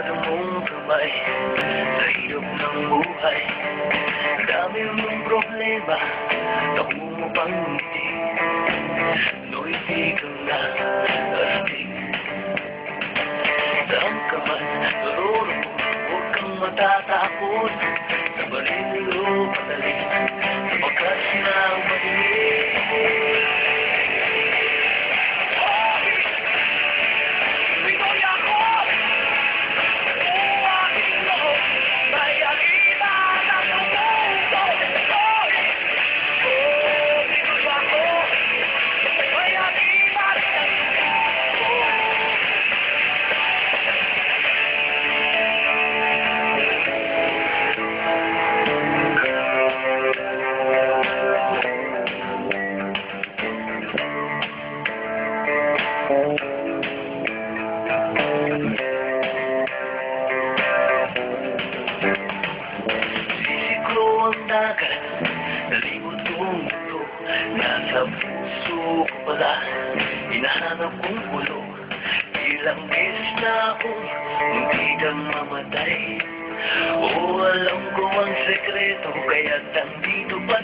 Masyado mong kamay sa hirap ng buhay. Dami mong problema, naku mo pang ngiti. Noisy kang na-astig. Saan ka man naroroon, huwag kang matatakot. Sa barilo patalit, sa bakas ng madilim. Sisiklo ang dagat, nalibot kong mundo. Nasa puso ko pala, hinahanap kong ulo. Ilang beses na akong muntikang mamatay. O alam ko ang sekreto, kaya't nandito pa